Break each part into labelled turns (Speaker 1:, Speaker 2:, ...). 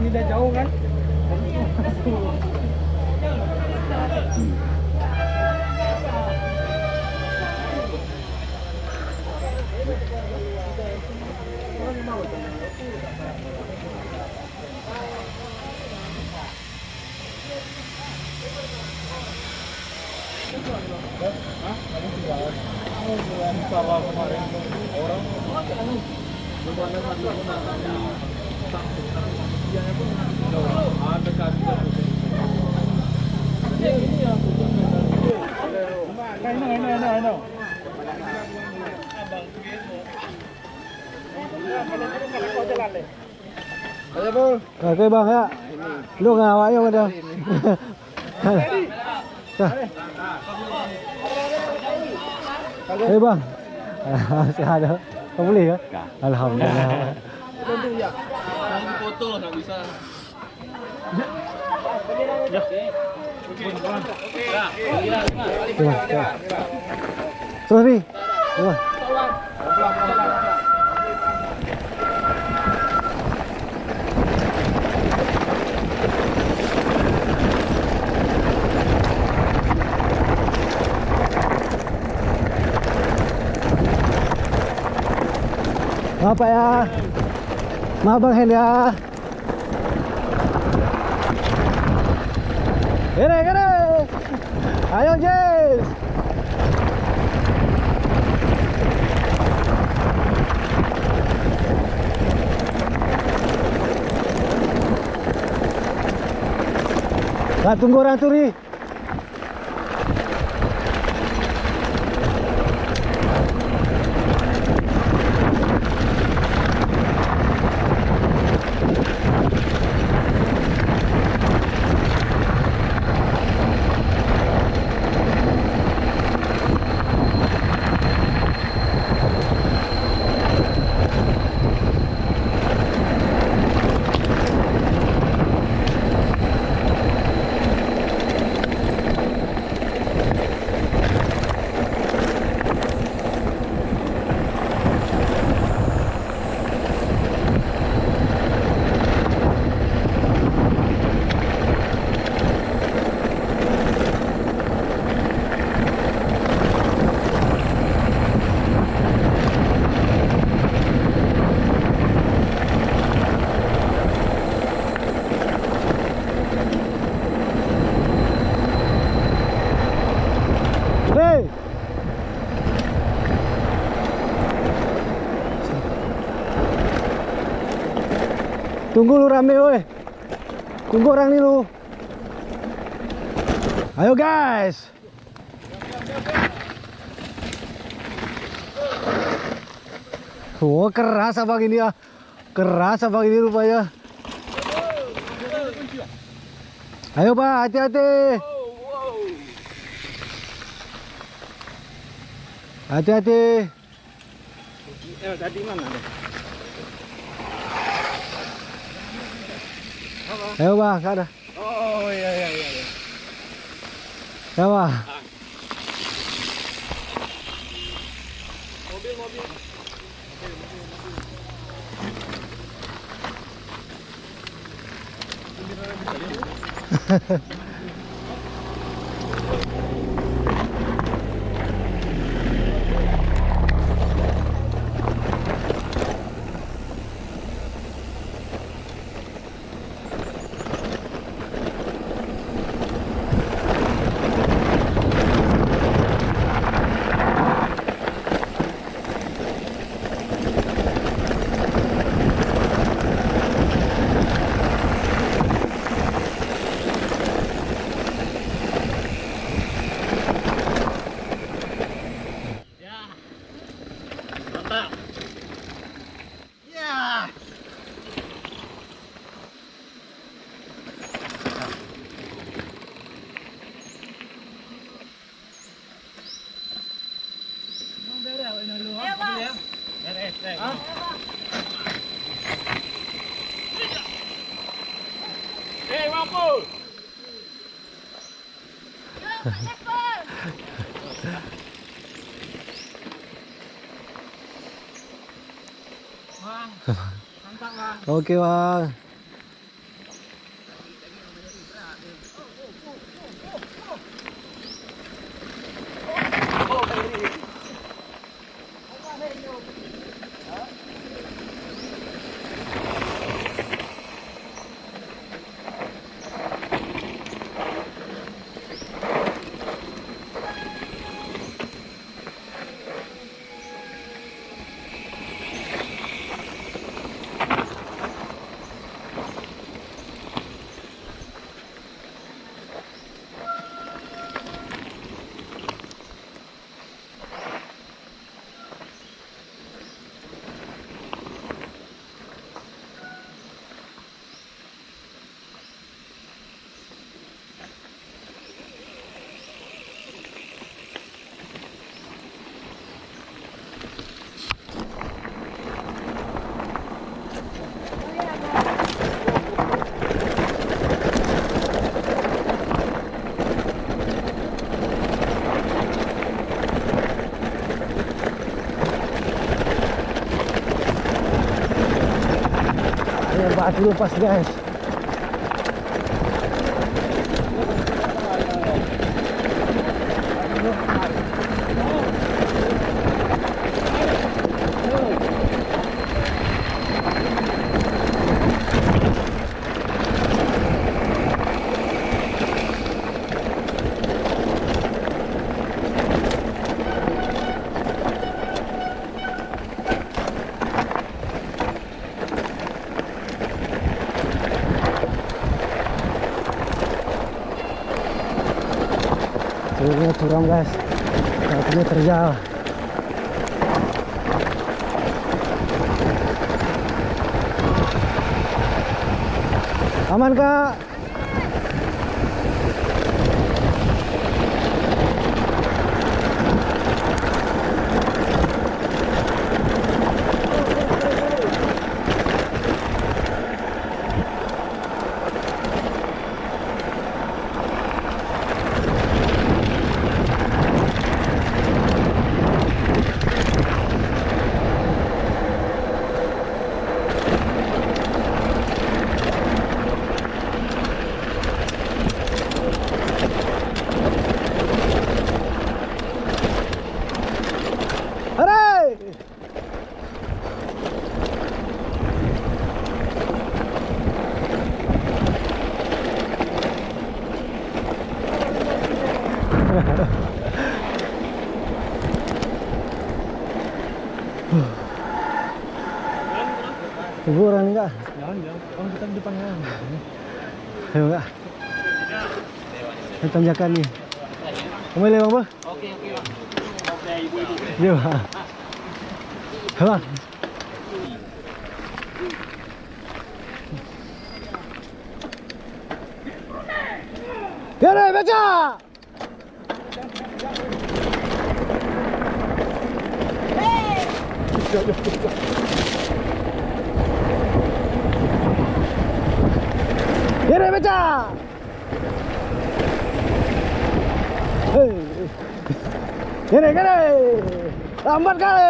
Speaker 1: Tidak jauh kan? Oke bang ya, lu ngawaknya udah. Hei bang, masih ada, kamu beli ya? Alhamdulillah.
Speaker 2: Foto nggak bisa.
Speaker 1: Sorry. Maaf Pak ya. Maaf Bang Hen ya. Kere. Ayo Jess. Nah, tunggu orang turi. Tunggu lu rame woi. Tunggu orang nih lu. Ayo guys. Oh keras abang ini ya. Keras abang ini rupanya. Ayo Pak, hati-hati. Hati-hati.
Speaker 2: Tadi mana?
Speaker 1: Ayo Bang, ada.
Speaker 2: Oh iya.
Speaker 1: Ya Bang.
Speaker 2: Mobil.
Speaker 1: Oke bang. Batu lepas guys. Jalurnya curam guys, batunya terjal. Aman kak? Kuburan enggak? Jangan. Oh, kita di depan ya. Ayo enggak? Ini tanjakan nih. Kembali bang, Bang? Oke, Bang. Oke, ibu-ibu. Iya, Bang. Bang. Kere, baca! Hei! Kere, baca! Hei! Kere! Lambat kali!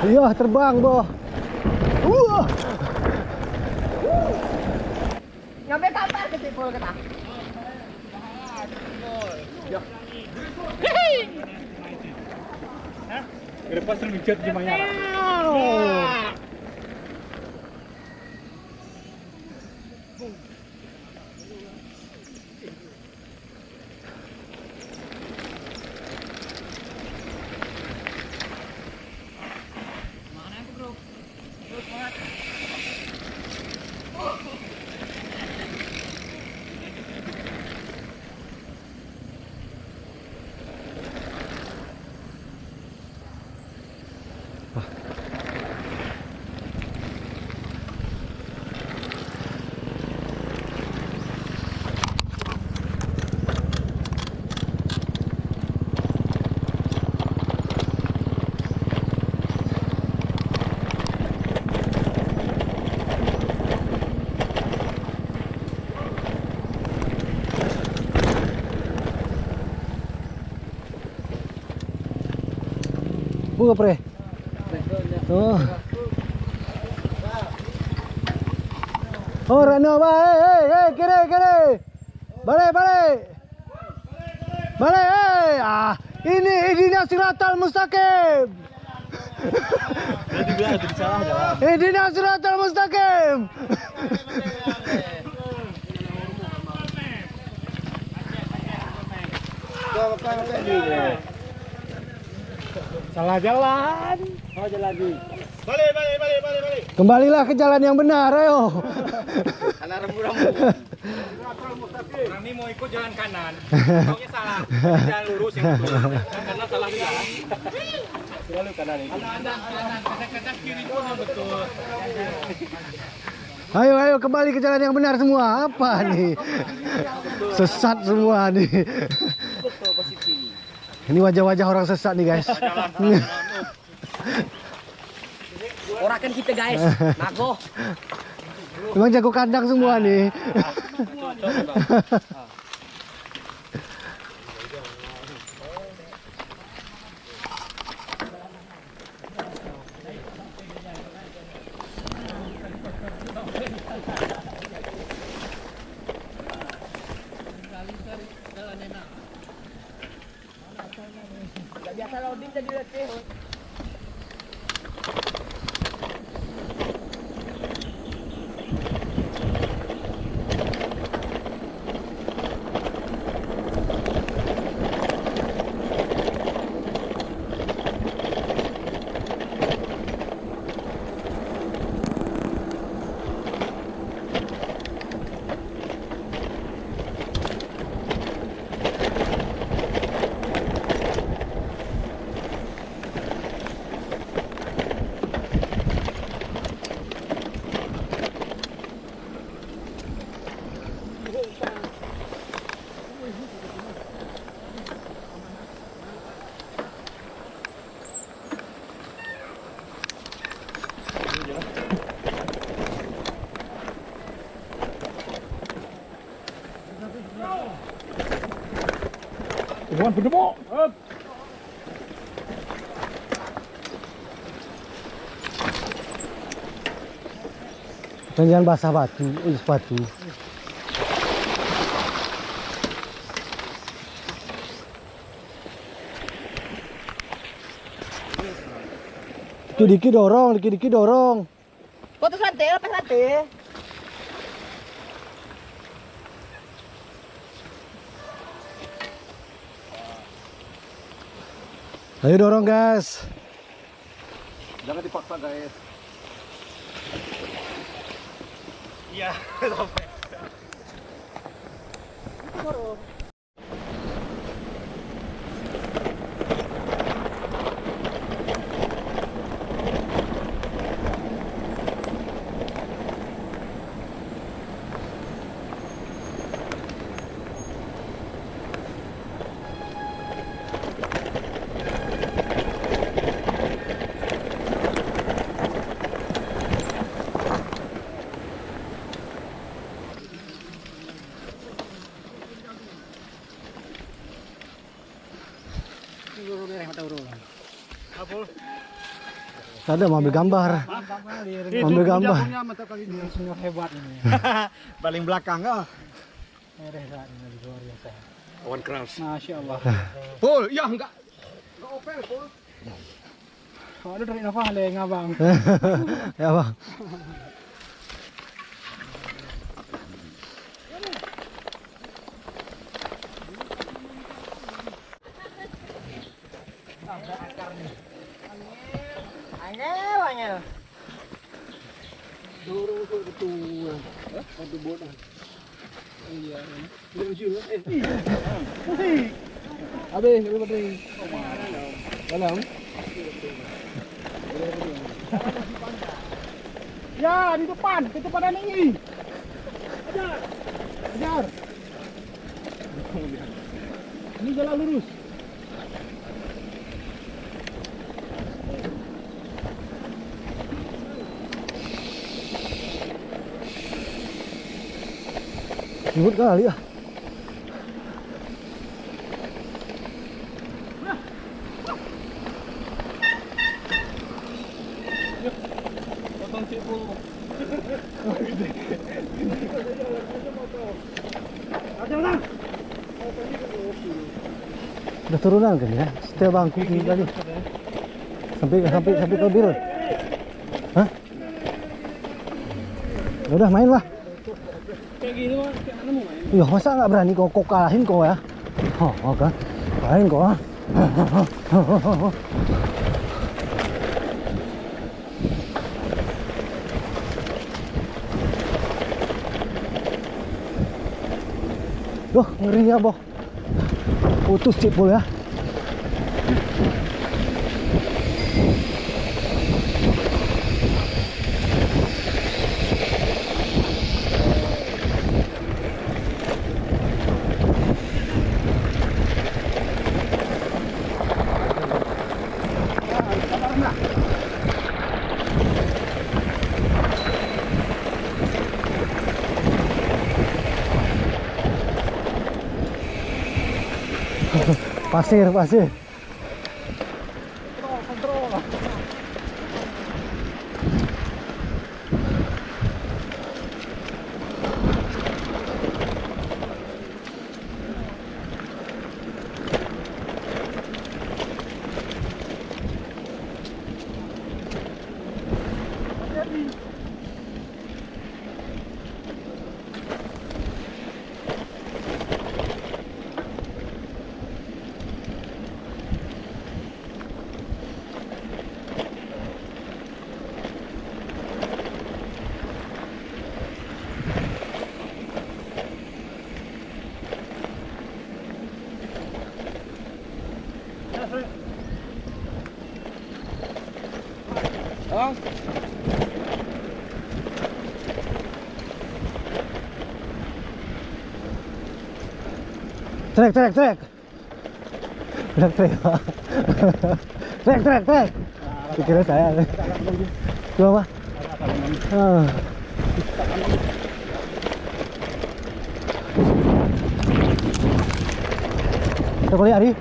Speaker 1: Iya, terbang, boh.
Speaker 2: Nyampe kapan ke Tipul kita?
Speaker 3: Lepas termicat gimana?
Speaker 1: Buka pre. Oh. Oh Rano, kiri. Balik. Ah, ini Ihdina Siratal Mustaqim. Ihdina Siratal Mustaqim.
Speaker 3: Salah jalan. Oh, jalan lagi. Balik.
Speaker 1: Kembalilah ke jalan yang benar, ayo.
Speaker 3: Karena rambu-rambu. Kami mau ikut jalan kanan. Maunya salah. Jalan lurus yang betul. Karena salah jalan. Selalu kanan ini. Kadang-kadang kiri pun yang betul.
Speaker 1: Ayo kembali ke jalan yang benar semua. Apa nih? Sesat semua nih.
Speaker 3: Betul pasti kiri.
Speaker 1: Ini wajah-wajah orang sesat nih guys.
Speaker 2: Orakan kita guys. Nago.
Speaker 1: Memang jago kandang semua nih.
Speaker 2: Biasa loading jadi letih.
Speaker 3: Bukan berdemo.
Speaker 1: Dan jangan basah batu, sepatu. Dikit-dikit dorong.
Speaker 2: Putus rantai, lepas rantai.
Speaker 1: Ayo dorong guys.
Speaker 3: Jangan dipaksa guys. Iya, sampai.
Speaker 1: Ada mau ambil gambar. Ambil gambar.
Speaker 3: Hebat ini. Paling belakang ah. Kawan keras. Masya Allah. Pul, ya enggak. Enggak opel, Pul. Kalau ada dari Nova le ngabang.
Speaker 1: Ya bang.
Speaker 2: Angel.
Speaker 3: Dorong betul. Ada bodoh. Iya. Lucu. Abe, dalam. Ya, di depan ini. Ajar. Ini jalan lurus.
Speaker 1: Ribut kali ya. Udah turunan kan ya? Setel bangku ini tadi. Sampai ke biru. Hah? Ya udah main lah.
Speaker 3: Kayak gini mah, kayak mana mau main?
Speaker 1: Iya, masa nggak berani kau kalahin kau ya? Oh kan? Kalahin kau ah. Duh, ngeri ya, Boh. Putus cipul ya. Pasir.
Speaker 3: Oh.
Speaker 1: Trek. Udah trek. Trek. Pikirnya saya. Coba apa? Kita kuliah Ari.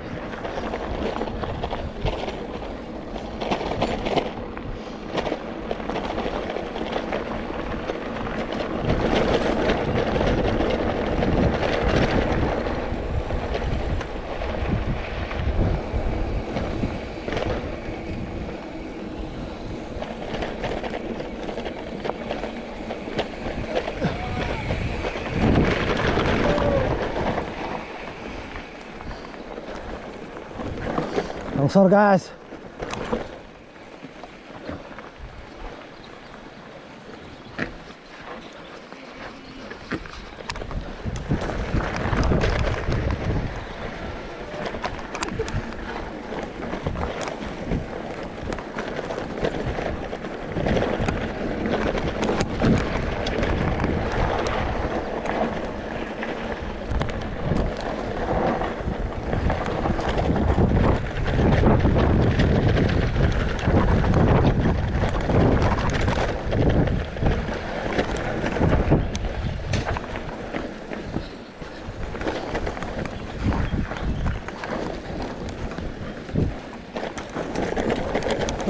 Speaker 1: Longsor guys.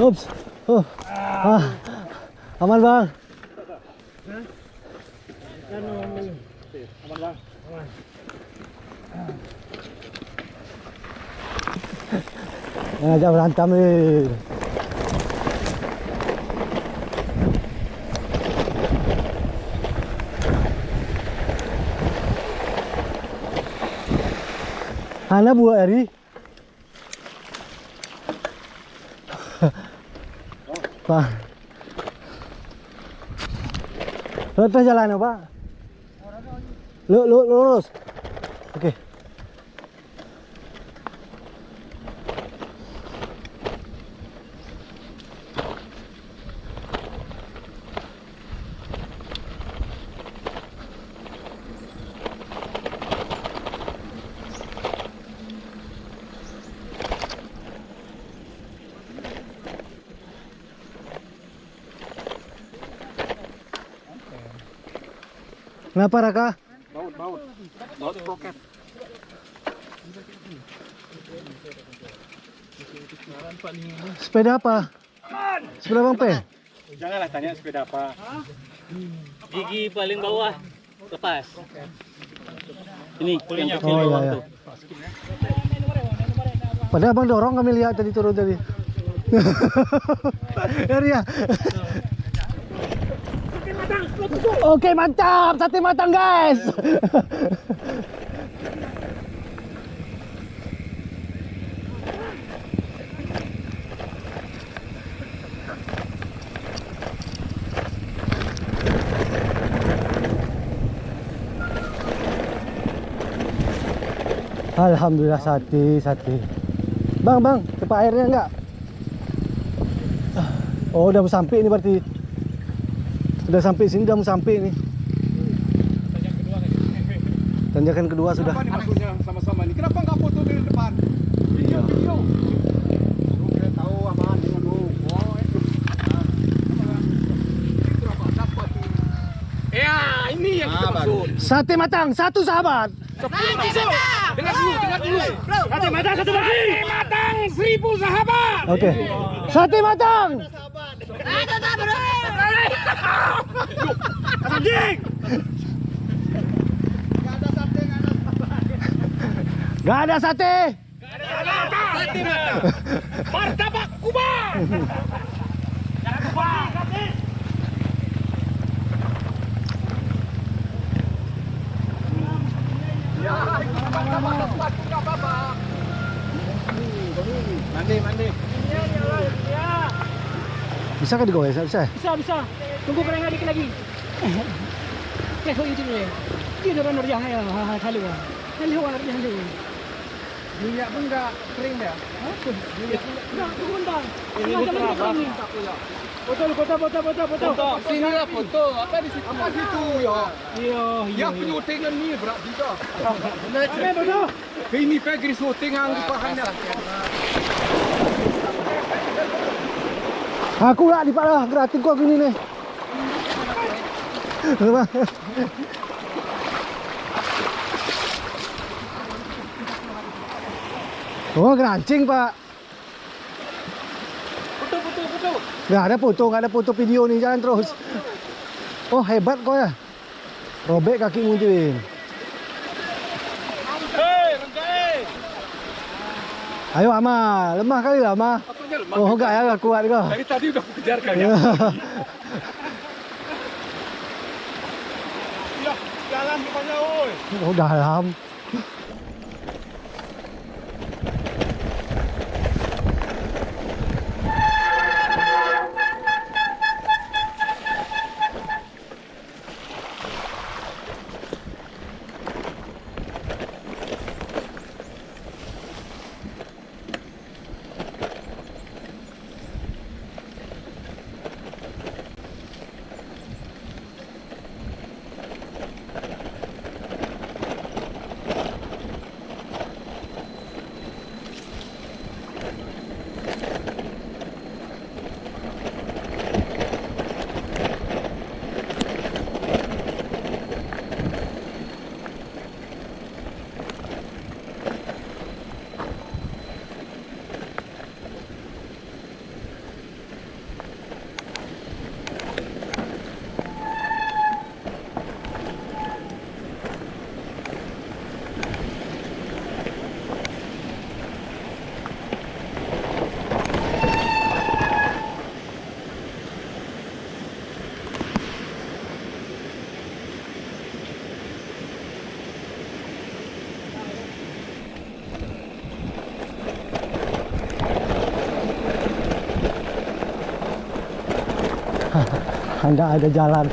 Speaker 1: Ups. Aman bang.
Speaker 3: Aman bang.
Speaker 1: Ngajak berantem nih. Hana buat Eri. Pak. Terus jalan apa? Lurus. Oke. Kenapa Raka?
Speaker 3: Baut kroket.
Speaker 1: Sepeda apa? Sepeda Bang Pe?
Speaker 3: Janganlah tanya sepeda apa.
Speaker 4: Gigi paling bawah lepas. Ini
Speaker 3: Pulinya.
Speaker 4: yang kecil
Speaker 1: Oh,
Speaker 4: bawah
Speaker 1: iya,
Speaker 4: tuh.
Speaker 1: Padahal abang dorong, kami lihat tadi turun tadi. Ya Ria. Oke mantap, sate matang guys. Alhamdulillah sate. Bang, cepat airnya enggak? Oh, udah mau sampai ini berarti. Udah sampai sini, udah mau sampai ini. Tanjakan kedua sudah.
Speaker 3: Apa nih maksudnya sama-sama nih? Kenapa nggak foto dari depan? Video. Lu kira tahu apaan dengan lu? Oh, itu. Itu apa? Dapat tuh. Ya, ini yang kita maksud.
Speaker 1: Sate matang, satu sahabat.
Speaker 3: Dengar dulu. Sate matang satu lagi. Sate matang 1000 sahabat.
Speaker 1: Oke. Sate matang.
Speaker 3: Anjing.
Speaker 1: Gak ada sate.
Speaker 3: Sate matang. Martabak kubang. Mandi.
Speaker 1: Bisa kan digoyes? Bisa.
Speaker 2: Bisa. Tunggu kering dikit lagi. Ya, kau itu ni. Dia dah benar jangan ya. Halu. Halu dia.
Speaker 3: Minyak pun nggak kering dah.
Speaker 2: Dah, tunggu dah.
Speaker 3: Ini foto. Sini lah foto. Apa di situ? Apa situ ya? Yang penyutingan ni berat juga.
Speaker 2: Betul.
Speaker 3: Ini pegri syuting ang dipahannya.
Speaker 1: Aku gak dipalah, gratis kok gini nih. Oh, gerancing Pak.
Speaker 3: Foto.
Speaker 1: Gak ada foto video nih, jalan terus. Oh, hebat kok ya. Robek kaki munculin.
Speaker 3: Hei, Renggai.
Speaker 1: Ayo Ama, lemah kali lah Ama.
Speaker 3: Apanya lemah?
Speaker 1: Oh, enggak ya, enggak kuat kok.
Speaker 3: Dari tadi udah aku kejar kan ya. Ya, jalan rupanya oi.
Speaker 1: Oh, dalam. Nggak ada jalan.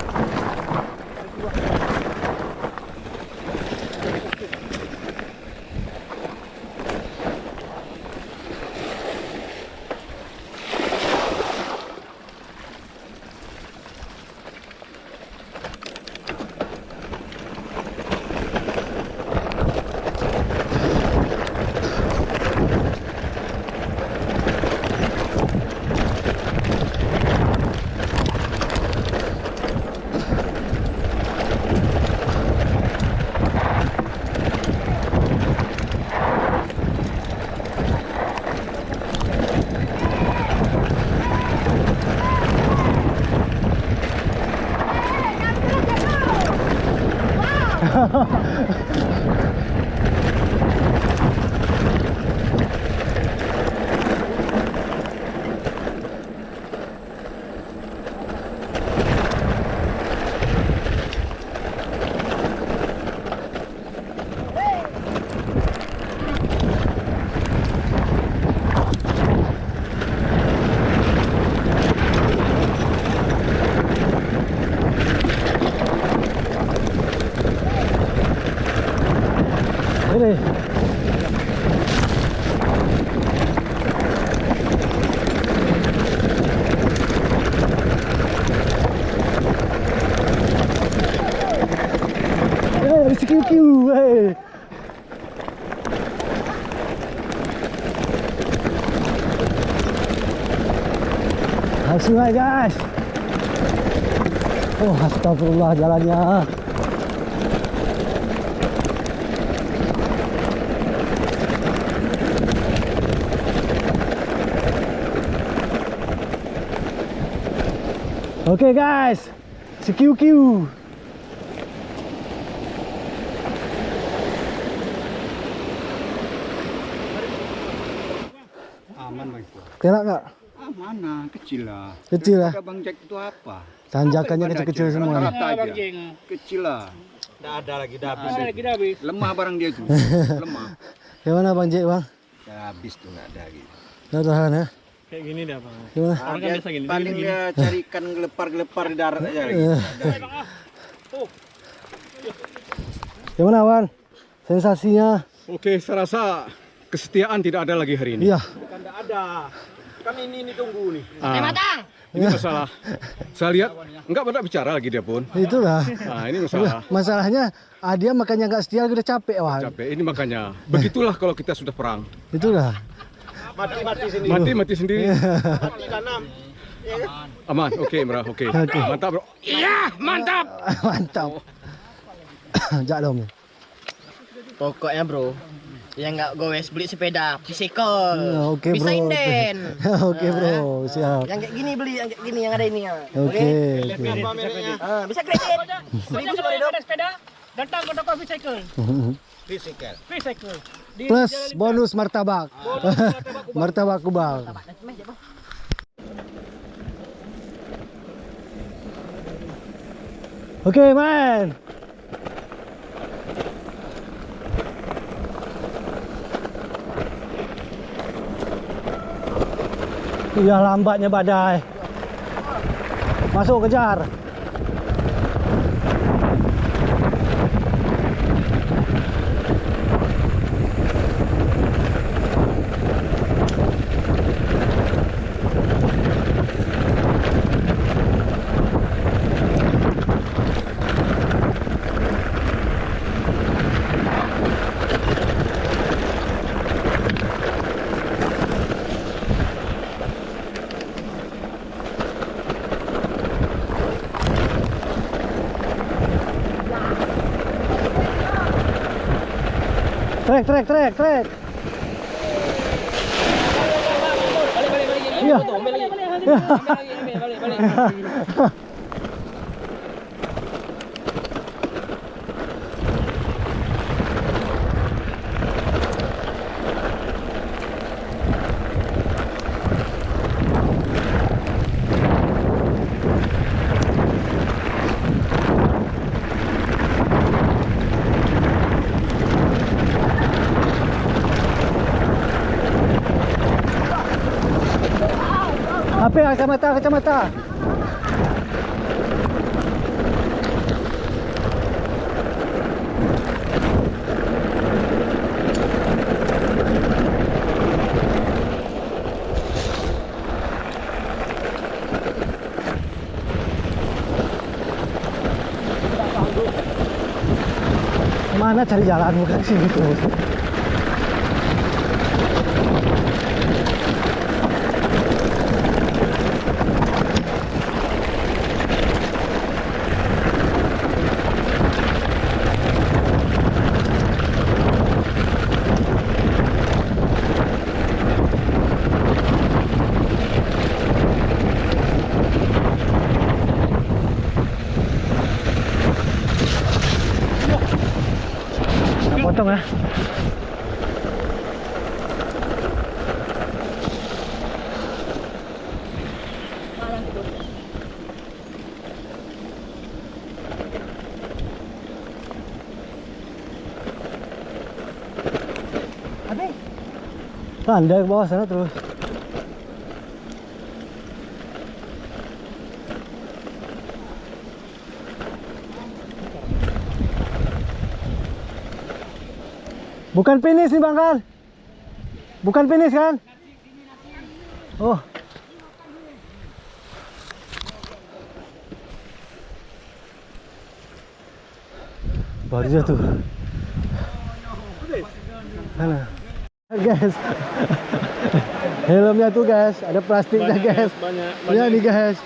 Speaker 1: sungai guys. Oh astagfirullah jalannya. Oke guys, sekiu-kiu.
Speaker 3: Aman bang.
Speaker 1: Kena nggak?
Speaker 3: Mana kecil lah.
Speaker 1: Kecil lah.
Speaker 3: Bang Jack itu apa?
Speaker 1: Tanjakannya kecil-kecil semua.
Speaker 3: Rata aja. Kecil lah. Tidak ada lagi, dah habis. Lemah barang dia tuh. Lemah.
Speaker 1: Gimana Bang Jack bang?
Speaker 3: Dah habis tuh nggak ada gitu.
Speaker 1: Nggak tahan ya?
Speaker 4: Kayak gini dah bang.
Speaker 1: Gimana?
Speaker 4: Orang kan biasa gini.
Speaker 3: Paling dia carikan gelepar-gelepar di darat aja lagi.
Speaker 1: Gimana Wan? Sensasinya?
Speaker 3: Oke, saya rasa kesetiaan tidak ada lagi hari ini.
Speaker 1: Iya.
Speaker 3: Tidak ada. Kan ini tunggu nih.
Speaker 2: Matang.
Speaker 3: Ini masalah. Saya lihat enggak pernah bicara lagi dia pun.
Speaker 1: Itulah.
Speaker 3: Nah, ini masalah.
Speaker 1: Masalahnya dia makanya nggak setia udah capek Wan.
Speaker 3: Capek. Ini makanya. Begitulah kalau kita sudah perang.
Speaker 1: Itulah.
Speaker 3: Mati sendiri. Mati tanam. Aman. Oke, Mera. Oke. Mantap, Bro. Iya, mantap.
Speaker 1: Mantap. Jaklom.
Speaker 5: Pokoknya bro, yang nggak goes beli sepeda bicycle,
Speaker 1: Oke,
Speaker 5: bisa
Speaker 1: bro.
Speaker 5: inden.
Speaker 1: Oke bro, siap.
Speaker 5: Yang kayak gini beli, yang kayak gini yang ada ini ya.
Speaker 1: Oke.
Speaker 5: Bisa kredit. Seribu sekali dong.
Speaker 2: Sepeda, datang ke toko bicycle.
Speaker 3: Bicycle.
Speaker 2: Bicycle.
Speaker 1: Plus bonus martabak. Martabak kubang. Oke, man. Iya lambatnya badai. Masuk kejar. Trek. Iya. Apa kacamata? Mana cari jalan bukan sini tuh. Potong ya. Pandai ke bawah sana terus. Bukan finish nih Bang kan? Bukan finish kan? Oh. Baru jatuh. Mana? Guys. Helmnya tuh guys, ada plastiknya guys.
Speaker 3: Banyak.
Speaker 1: Ya nih guys.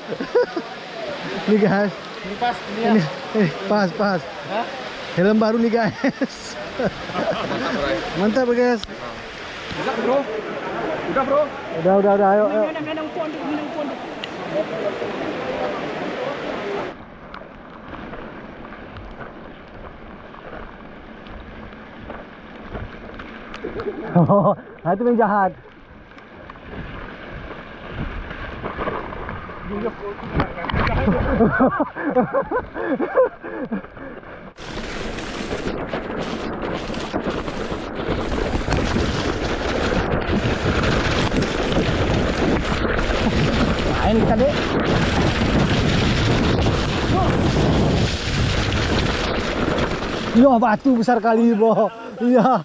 Speaker 1: Nih guys.
Speaker 3: Ini pas ini ya.
Speaker 1: Ini, pas. Helm baru nih guys. Mantap guys.
Speaker 3: Bisa bro. Udah bro.
Speaker 1: Udah, ayo.
Speaker 2: Minang pondok.
Speaker 1: Oh, itu yang jahat. Main kita deh. Yo, batu besar kali, bro. Iya.